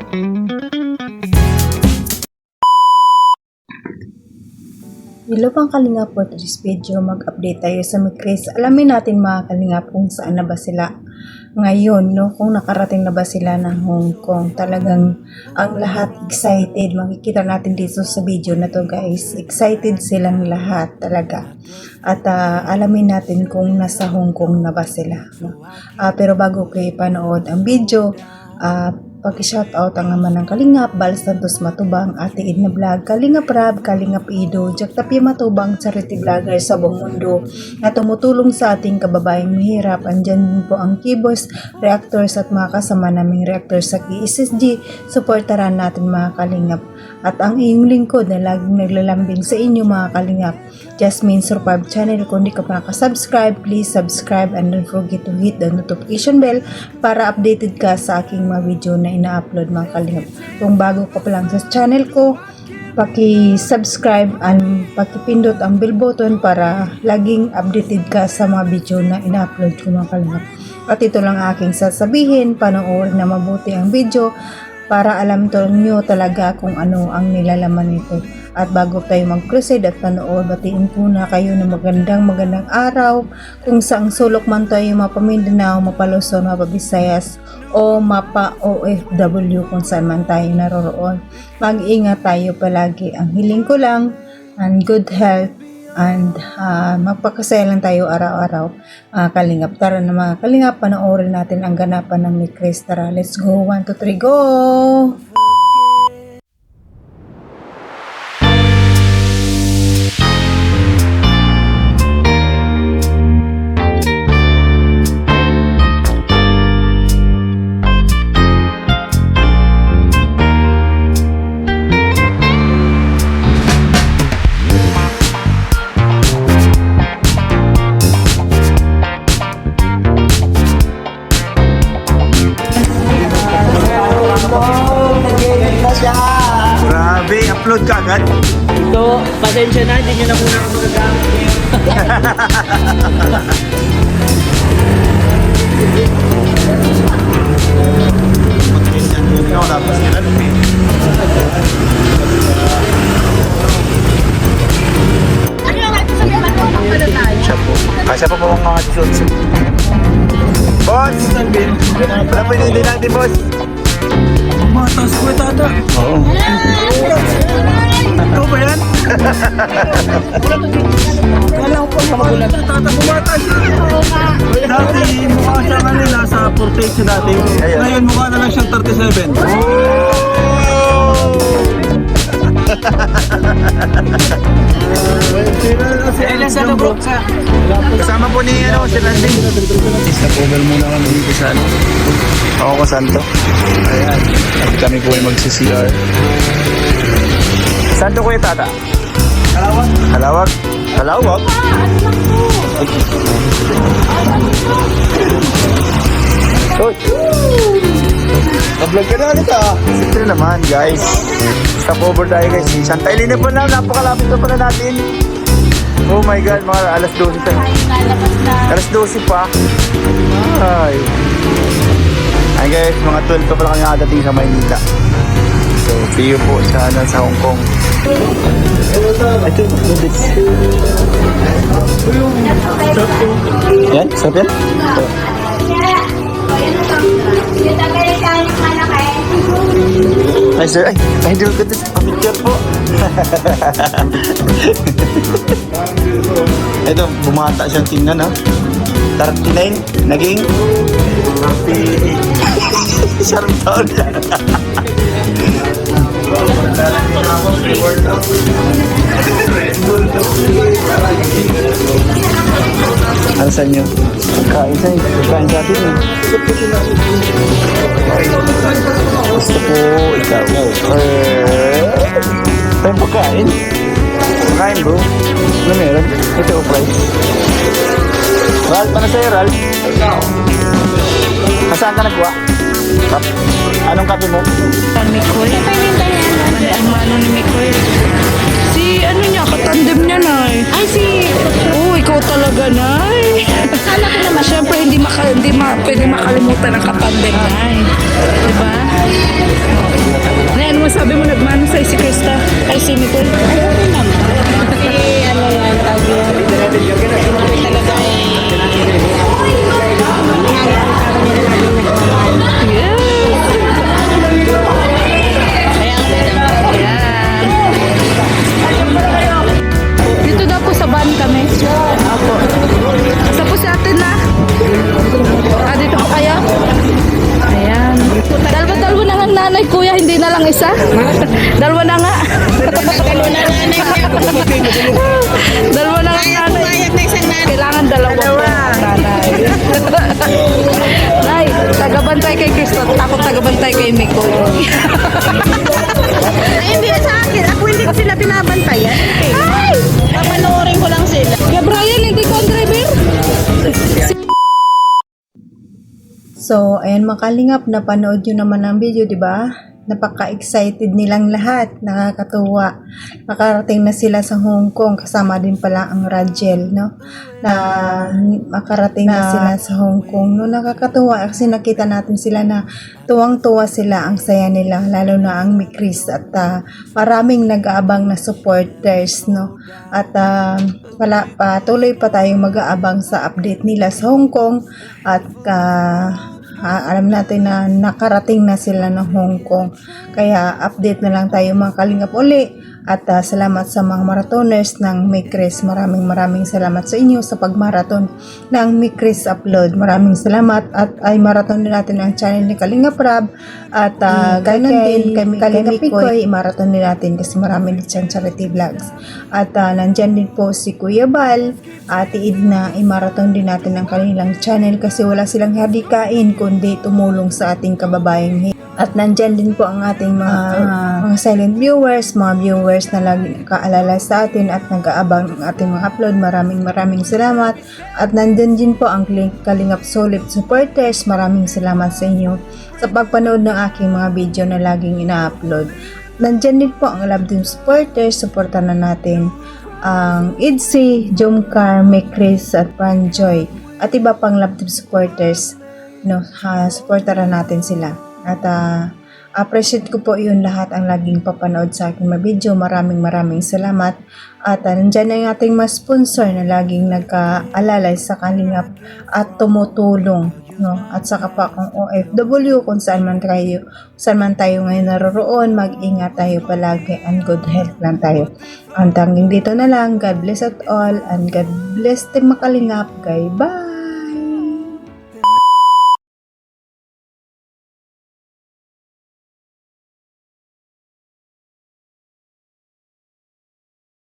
Hello mga kalingap, for today's video, mag-update tayo sa Mikris. Alamin natin mga kalingap kung saan na ba sila ngayon, no? Kung nakarating na ba sila ng Hong Kong. Talagang ang lahat excited. Makikita natin dito sa video na to guys. Excited silang lahat talaga. At alamin natin kung nasa Hong Kong na ba sila. No? Pero bago kayo panood ang video, pag-shoutout ang naman ng Kalingap, Bal Santos Matubang, Ate Edna Vlog, Kalingap Rab, Kalingap Ido, Jack Tapia Matubang, charity vlogger sa buong mundo na tumutulong sa ating kababayang mahirap. Andyan din po ang Keyboys, Reactors at mga kasama naming Reactors sa KSSG. Supportaran natin mga Kalingap. At ang iyong lingkod na laging naglalambing sa inyo mga Kalingap, Jasmine Survive Channel. Kung di ka pa nakasubscribe, please subscribe and don't forget to hit the notification bell para updated ka sa aking mga video na ina-upload mga Kalingap. Kung bago ka pa lang sa channel ko, paki-subscribe and paki-pindot ang bell button para laging updated ka sa mga video na ina-upload ko mga Kalingap. At ito lang aking sasabihin, panoorin na mabuti ang video para alam nyo talaga kung ano ang nilalaman nito. At bago tayo mag-proceed at panood, batiin po na kayo ng magandang araw kung saang sulok man tayo, mapa Mindanao, mapa Luzon, mapa Visayas o mapa OFW kung saan man tayo naroroon. Mag-ingat tayo palagi. Ang hiling ko lang and good health and magpakasaya lang tayo araw-araw. Kalingap, tara na mga Kalingap, panoorin natin ang ganapan ng Mikris. Tara, let's go. 1, 2, 3, go! Grabe, upload ka agad? So, pasensya na, hindi nyo na muna ako magagamit. Siya po mga shoots. Boss! Wala po hindi natin, boss. Matas ko tata. Oo. Ito ba yan? Kala ko pa magulat. Tata bumatas. Dati mukha siya kanila sa portrait natin. Ngayon mukha na lang siyang 37. Kasama po ni si Randy. Stop-over muna kami dito sa ako ko Santo. Ayan. At kami po ay magsi-CR. Santo ko yung tata? Halawag. Halawag? Halawag? Uy! Ka-vlog ka na ulit Siyempre naman guys. Stop-over tayo guys. Santa Elena po na. Napakalapit na pala natin. Oh my God, mga alas 12 tayo. Alas 12 pa. Ay. Ay guys, mga 12 pa pala kami nakadating sa Maynila. So, see you po sa Hong Kong. Ito yung noodles. Yan, sarap yan? Ay sir, ay idol ko dito. Picture po. Ito, bumata siyang tingnan ha. 39, naging 48. Sarap taon yan. Ano sa inyo? Kain sa atin eh. Gusto po ikaw. Tayo pagkain? Pagkain bro? Ano meron? Ito o price? Ral, paano sa'yo Ral? Saan ka nagwa? Anong kape mo? Mikoy. Ang mano ni Mikoy. Si ano niya, katandem niya na eh. Ay si... Oh, ikaw talaga na eh. Kala ko naman. Siyempre hindi pwede makalimutan ang katandem na eh. Diba? masasabi mo nagmano sa si Krista? Ay, si Nicole? Ay, okay naman. Kasi ano yan, tawag yun. Talaga Yes! Dito daw po sa van kami. Opo. Sa po si ate na. Dito po kayo? Ayan. Dalawa na lang nanay, kuya, hindi na lang isa. Dalawa na nga. Dalawa na lang nanay. Kailangan dalawa nanay. Nay, tagabantay kay Cristo. Ako tagabantay kay Miko. Ay, hindi sa akin. Ako hindi ko sila binabantayan. Ay! Papanoorin ko lang sila. Kaya Brian, hindi ko ang driver. So, ayan mga kalingap, napanood nyo naman ang video, di ba? Napaka-excited nilang lahat, nakakatuwa. Nakarating na sila sa Hong Kong, kasama din pala ang Rajel, no? Na makarating na sila sa Hong Kong, no? Nakakatuwa kasi nakita natin sila na tuwang-tuwa sila, ang saya nila, lalo na ang Mikris at maraming nag-aabang na supporters, no? At patuloy pa tayong mag-aabang sa update nila sa Hong Kong at alam natin na nakarating na sila ng Hong Kong. Kaya update na lang tayo mga kalingap uli. At salamat sa mga marathoners ng Mikris. Maraming salamat sa inyo sa pagmarathon ng Mikris Upload. Maraming salamat at ay marathon din natin ang channel ni Kalingap Rab. At ganoon din kami Kalingap Pikoy, marathon din natin kasi marami din siyang charity vlogs. At nandyan din po si Kuya Bal, Ate Edna, i-marathon din natin ang kanilang channel kasi wala silang hadikain kundi tumulong sa ating kababayang. At nandyan din po ang ating mga silent viewers, mga viewers na lagi kaalala sa atin at nag-aabang ng ating mga upload. Maraming salamat. At nandyan din po ang Kalingap Solid supporters. Maraming salamat sa inyo sa pagpanood ng aking mga video na laging ina-upload. Nandyan din po ang Love Team supporters. Supportan na natin ang Idsi, Jomcar, Mikris at Franjoy at iba pang Love Team supporters. No, supportaran natin sila. At appreciate ko po yun lahat ang laging papanood sa aking mga video. Maraming salamat. At nandyan na yung ating mga sponsor na laging nagkaalalay sa Kalingap at tumutulong. No? At saka pa akong OFW kung saan man tayo ngayon naroroon, mag-ingat tayo palagi and good health lang tayo. Ang tanging dito na lang, God bless at all and God bless Team Makalingap. Bye!